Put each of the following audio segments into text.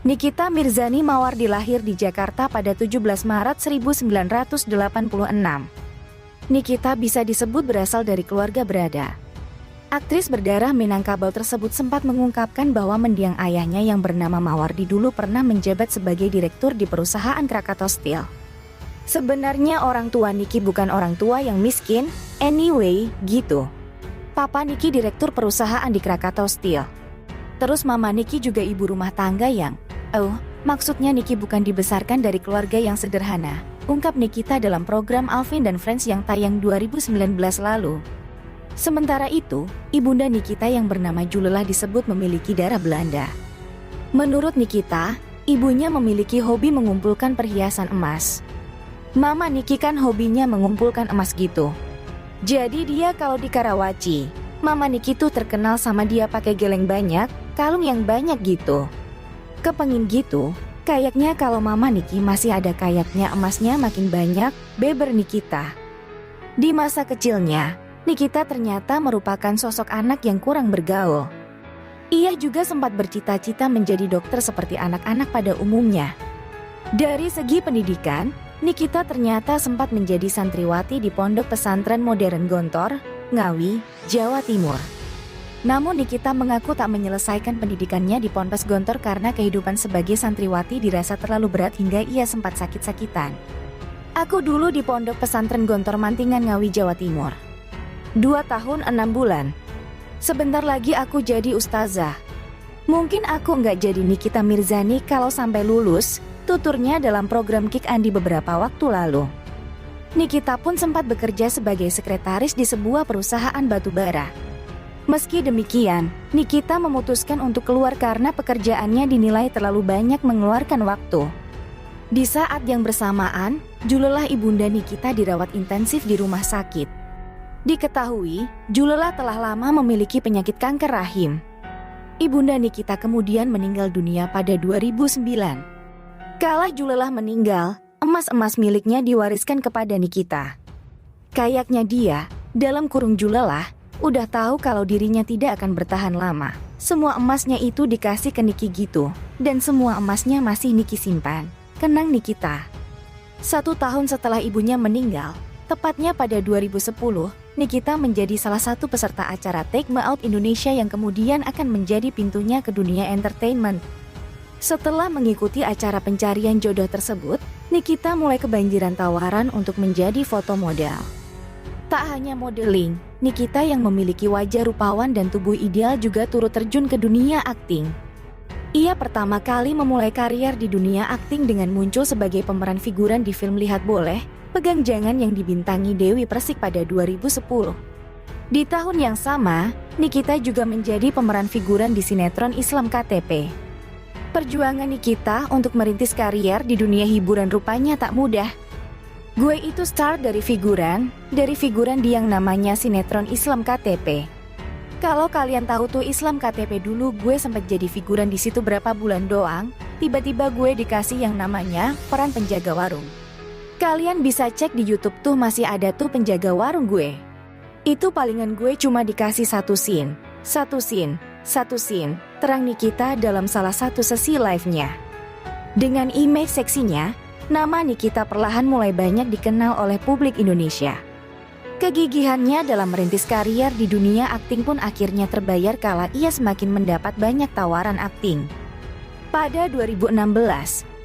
Nikita Mirzani Mawardi lahir di Jakarta pada 17 Maret 1986. Nikita bisa disebut berasal dari keluarga berada. Aktris berdarah Minangkabau tersebut sempat mengungkapkan bahwa mendiang ayahnya yang bernama Mawardi dulu pernah menjabat sebagai direktur di perusahaan Krakatau Steel. Sebenarnya orang tua Niki bukan orang tua yang miskin, anyway, gitu. Papa Niki direktur perusahaan di Krakatau Steel. Terus mama Niki juga ibu rumah tangga yang, maksudnya Niki bukan dibesarkan dari keluarga yang sederhana, ungkap Nikita dalam program Alvin dan Friends yang tayang 2019 lalu. Sementara itu, ibunda Nikita yang bernama Julelah disebut memiliki darah Belanda. Menurut Nikita, ibunya memiliki hobi mengumpulkan perhiasan emas. Mama Niki kan hobinya mengumpulkan emas gitu. Jadi dia kalau di Karawaci, Mama Niki tuh terkenal sama dia pakai geleng banyak, kalung yang banyak gitu. Kepengin gitu, kayaknya kalau Mama Niki masih ada kayaknya emasnya makin banyak, beber Nikita. Di masa kecilnya, Nikita ternyata merupakan sosok anak yang kurang bergaul. Ia juga sempat bercita-cita menjadi dokter seperti anak-anak pada umumnya. Dari segi pendidikan, Nikita ternyata sempat menjadi santriwati di Pondok Pesantren Modern Gontor, Ngawi, Jawa Timur. Namun Nikita mengaku tak menyelesaikan pendidikannya di Ponpes Gontor karena kehidupan sebagai santriwati dirasa terlalu berat hingga ia sempat sakit-sakitan. Aku dulu di Pondok Pesantren Gontor Mantingan Ngawi, Jawa Timur. 2 tahun 6 bulan. Sebentar lagi aku jadi ustazah. Mungkin aku nggak jadi Nikita Mirzani kalau sampai lulus, tuturnya dalam program Kick Andi beberapa waktu lalu. Nikita pun sempat bekerja sebagai sekretaris di sebuah perusahaan batubara. Meski demikian, Nikita memutuskan untuk keluar karena pekerjaannya dinilai terlalu banyak mengeluarkan waktu. Di saat yang bersamaan, Julelah ibunda Nikita dirawat intensif di rumah sakit. Diketahui, Julelah telah lama memiliki penyakit kanker rahim. Ibunda Nikita kemudian meninggal dunia pada 2009. Kala Julelah meninggal, emas-emas miliknya diwariskan kepada Nikita. Kayaknya dia, dalam kurung Julelah, udah tahu kalau dirinya tidak akan bertahan lama. Semua emasnya itu dikasih ke Niki gitu, dan semua emasnya masih Niki simpan. Kenang Nikita. 1 tahun setelah ibunya meninggal, tepatnya pada 2010, Nikita menjadi salah satu peserta acara Take Me Out Indonesia yang kemudian akan menjadi pintunya ke dunia entertainment. Setelah mengikuti acara pencarian jodoh tersebut, Nikita mulai kebanjiran tawaran untuk menjadi foto model. Tak hanya modeling, Nikita yang memiliki wajah rupawan dan tubuh ideal juga turut terjun ke dunia akting. Ia pertama kali memulai karier di dunia akting dengan muncul sebagai pemeran figuran di film Lihat Boleh, Pegang Jangan yang dibintangi Dewi Persik pada 2010. Di tahun yang sama, Nikita juga menjadi pemeran figuran di sinetron Islam KTP. Perjuangan Nikita untuk merintis karier di dunia hiburan rupanya tak mudah. Gue itu start dari figuran di yang namanya sinetron Islam KTP. Kalau kalian tahu tuh Islam KTP dulu gue sempat jadi figuran di situ berapa bulan doang, tiba-tiba gue dikasih yang namanya peran penjaga warung. Kalian bisa cek di YouTube tuh masih ada tuh penjaga warung gue. Itu palingan gue cuma dikasih satu scene, terang Nikita dalam salah satu sesi live-nya. Dengan image seksinya, nama Nikita perlahan mulai banyak dikenal oleh publik Indonesia. Kegigihannya dalam merintis karier di dunia akting pun akhirnya terbayar kala ia semakin mendapat banyak tawaran akting. Pada 2016,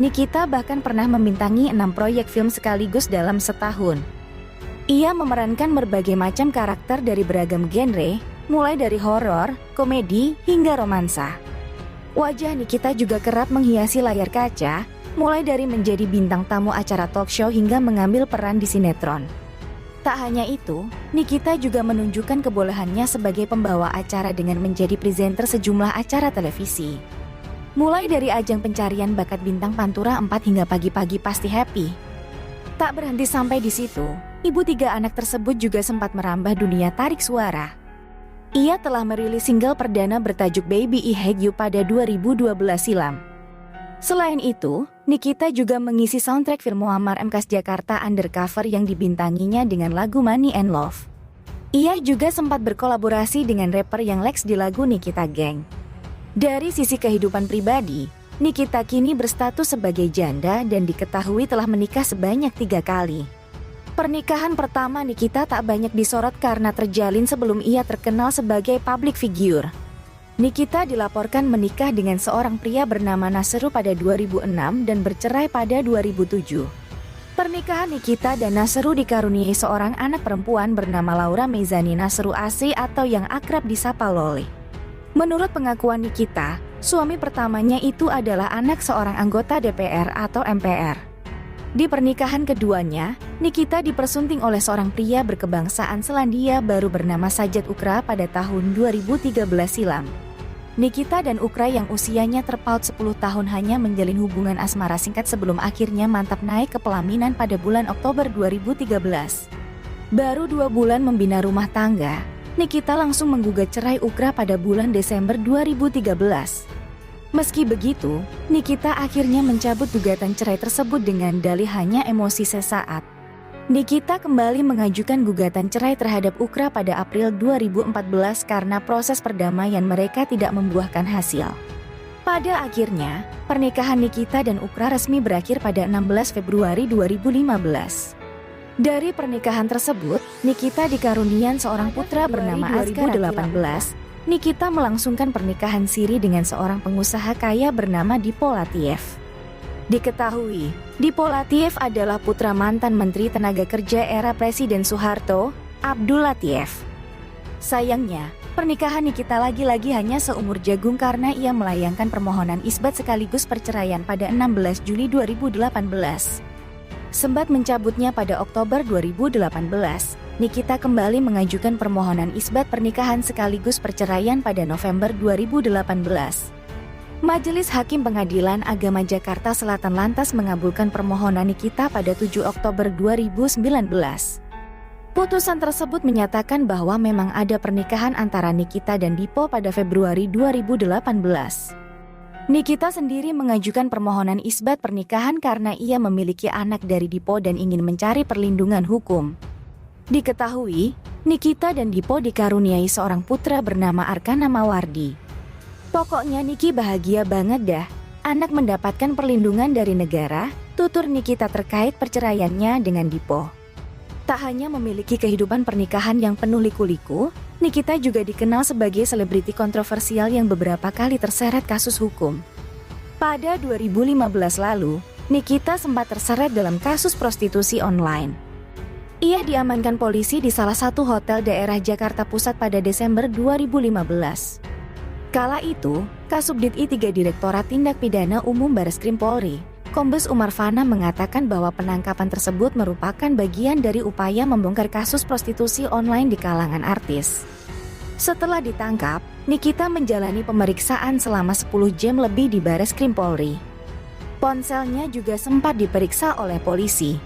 Nikita bahkan pernah membintangi 6 proyek film sekaligus dalam setahun. Ia memerankan berbagai macam karakter dari beragam genre, mulai dari horor, komedi, hingga romansa. Wajah Nikita juga kerap menghiasi layar kaca, mulai dari menjadi bintang tamu acara talk show hingga mengambil peran di sinetron. Tak hanya itu, Nikita juga menunjukkan kebolehannya sebagai pembawa acara dengan menjadi presenter sejumlah acara televisi. Mulai dari ajang pencarian bakat bintang Pantura 4 hingga Pagi-Pagi Pasti Happy. Tak berhenti sampai di situ, ibu 3 anak tersebut juga sempat merambah dunia tarik suara. Ia telah merilis single perdana bertajuk Baby I Hate You pada 2012 silam. Selain itu, Nikita juga mengisi soundtrack film Muammar M. Kas Jakarta Undercover yang dibintanginya dengan lagu Money and Love. Ia juga sempat berkolaborasi dengan rapper yang Lex di lagu Nikita Gang. Dari sisi kehidupan pribadi, Nikita kini berstatus sebagai janda dan diketahui telah menikah sebanyak 3 kali. Pernikahan pertama Nikita tak banyak disorot karena terjalin sebelum ia terkenal sebagai public figure. Nikita dilaporkan menikah dengan seorang pria bernama Nasru pada 2006 dan bercerai pada 2007. Pernikahan Nikita dan Nasru dikaruniai seorang anak perempuan bernama Laura Mezani Nasru Asih atau yang akrab disapa Loli. Menurut pengakuan Nikita, suami pertamanya itu adalah anak seorang anggota DPR atau MPR. Di pernikahan keduanya, Nikita dipersunting oleh seorang pria berkebangsaan Selandia Baru bernama Sajat Ukra pada tahun 2013 silam. Nikita dan Ukra yang usianya terpaut 10 tahun hanya menjalin hubungan asmara singkat sebelum akhirnya mantap naik ke pelaminan pada bulan Oktober 2013. Baru 2 bulan membina rumah tangga, Nikita langsung menggugat cerai Ukra pada bulan Desember 2013. Meski begitu, Nikita akhirnya mencabut gugatan cerai tersebut dengan dalih hanya emosi sesaat. Nikita kembali mengajukan gugatan cerai terhadap Ukra pada April 2014 karena proses perdamaian mereka tidak membuahkan hasil. Pada akhirnya, pernikahan Nikita dan Ukra resmi berakhir pada 16 Februari 2015. Dari pernikahan tersebut, Nikita dikaruniai seorang putra bernama Azkar. 2018, Nikita melangsungkan pernikahan siri dengan seorang pengusaha kaya bernama Dipo Latiev. Diketahui, Dipo Latiev adalah putra mantan Menteri Tenaga Kerja era Presiden Soeharto, Abdul Latiev. Sayangnya, pernikahan Nikita lagi-lagi hanya seumur jagung karena ia melayangkan permohonan isbat sekaligus perceraian pada 16 Juli 2018. Sempat mencabutnya pada Oktober 2018, Nikita kembali mengajukan permohonan isbat pernikahan sekaligus perceraian pada November 2018. Majelis Hakim Pengadilan Agama Jakarta Selatan lantas mengabulkan permohonan Nikita pada 7 Oktober 2019. Putusan tersebut menyatakan bahwa memang ada pernikahan antara Nikita dan Dipo pada Februari 2018. Nikita sendiri mengajukan permohonan isbat pernikahan karena ia memiliki anak dari Dipo dan ingin mencari perlindungan hukum. Diketahui, Nikita dan Dipo dikaruniai seorang putra bernama Arkana Mawardi. Pokoknya Niki bahagia banget dah, anak mendapatkan perlindungan dari negara, tutur Nikita terkait perceraiannya dengan Dipo. Tak hanya memiliki kehidupan pernikahan yang penuh liku-liku, Nikita juga dikenal sebagai selebriti kontroversial yang beberapa kali terseret kasus hukum. Pada 2015 lalu, Nikita sempat terseret dalam kasus prostitusi online. Ia diamankan polisi di salah satu hotel daerah Jakarta Pusat pada Desember 2015. Kala itu, Kasubdit I3 Direktorat Tindak Pidana Umum Bareskrim Polri, Kombes Umar Fana mengatakan bahwa penangkapan tersebut merupakan bagian dari upaya membongkar kasus prostitusi online di kalangan artis. Setelah ditangkap, Nikita menjalani pemeriksaan selama 10 jam lebih di Bareskrim Polri. Ponselnya juga sempat diperiksa oleh polisi.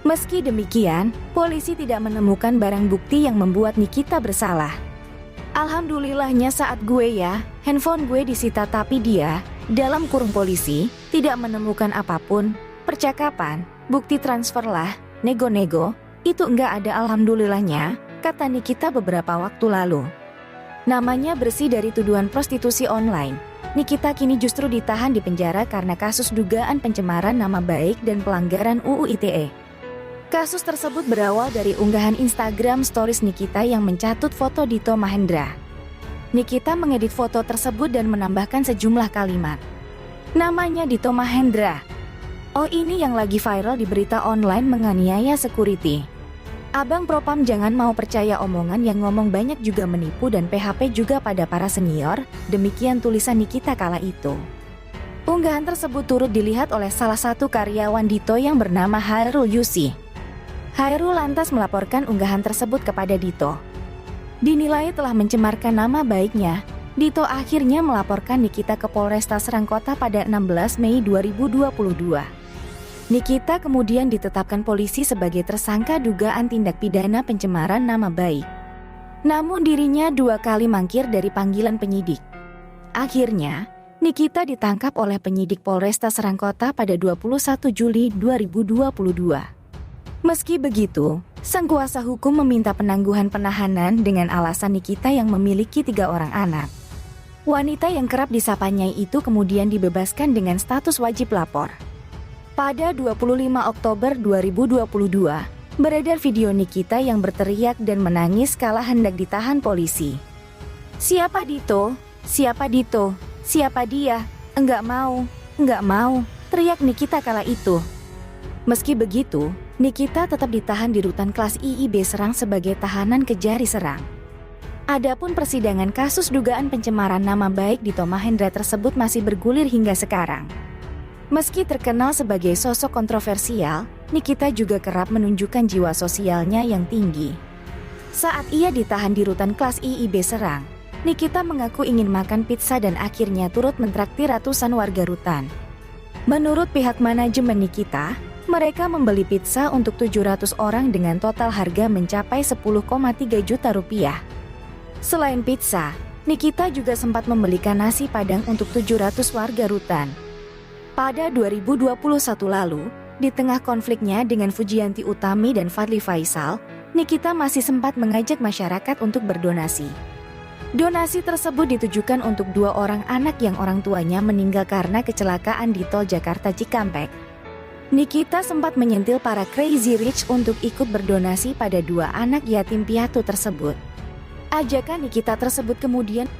Meski demikian, polisi tidak menemukan barang bukti yang membuat Nikita bersalah. Alhamdulillahnya saat gue handphone gue disita tapi dia, dalam kurung polisi, tidak menemukan apapun, percakapan, bukti transfer lah, nego-nego, itu enggak ada alhamdulillahnya, kata Nikita beberapa waktu lalu. Namanya bersih dari tuduhan prostitusi online. Nikita kini justru ditahan di penjara karena kasus dugaan pencemaran nama baik dan pelanggaran UU ITE. Kasus tersebut berawal dari unggahan Instagram Stories Nikita yang mencatut foto Dito Mahendra. Nikita mengedit foto tersebut dan menambahkan sejumlah kalimat. Namanya Dito Mahendra. Oh, ini yang lagi viral di berita online menganiaya security. Abang Propam jangan mau percaya omongan yang ngomong banyak juga menipu dan PHP juga pada para senior, demikian tulisan Nikita kala itu. Unggahan tersebut turut dilihat oleh salah satu karyawan Dito yang bernama Hairul Yusi. Hairul lantas melaporkan unggahan tersebut kepada Dito. Dinilai telah mencemarkan nama baiknya, Dito akhirnya melaporkan Nikita ke Polresta Serangkota pada 16 Mei 2022. Nikita kemudian ditetapkan polisi sebagai tersangka dugaan tindak pidana pencemaran nama baik. Namun dirinya 2 kali mangkir dari panggilan penyidik. Akhirnya, Nikita ditangkap oleh penyidik Polresta Serangkota pada 21 Juli 2022. Meski begitu, sang kuasa hukum meminta penangguhan penahanan dengan alasan Nikita yang memiliki 3 orang anak. Wanita yang kerap disapa Nyai itu kemudian dibebaskan dengan status wajib lapor. Pada 25 Oktober 2022, beredar video Nikita yang berteriak dan menangis kala hendak ditahan polisi. "Siapa Dito? Siapa Dito? Siapa dia? Enggak mau," teriak Nikita kala itu. Meski begitu, Nikita tetap ditahan di rutan kelas IIB Serang sebagai tahanan Kejari Serang. Adapun persidangan kasus dugaan pencemaran nama baik Dito Mahendra tersebut masih bergulir hingga sekarang. Meski terkenal sebagai sosok kontroversial, Nikita juga kerap menunjukkan jiwa sosialnya yang tinggi. Saat ia ditahan di rutan kelas IIB Serang, Nikita mengaku ingin makan pizza dan akhirnya turut mentraktir ratusan warga rutan. Menurut pihak manajemen Nikita, mereka membeli pizza untuk 700 orang dengan total harga mencapai 10,3 juta rupiah. Selain pizza, Nikita juga sempat membelikan nasi padang untuk 700 warga rutan. Pada 2021 lalu, di tengah konfliknya dengan Fujianti Utami dan Fadli Faisal, Nikita masih sempat mengajak masyarakat untuk berdonasi. Donasi tersebut ditujukan untuk 2 orang anak yang orang tuanya meninggal karena kecelakaan di tol Jakarta Cikampek. Nikita sempat menyentil para Crazy Rich untuk ikut berdonasi pada 2 anak yatim piatu tersebut. Ajakan Nikita tersebut kemudian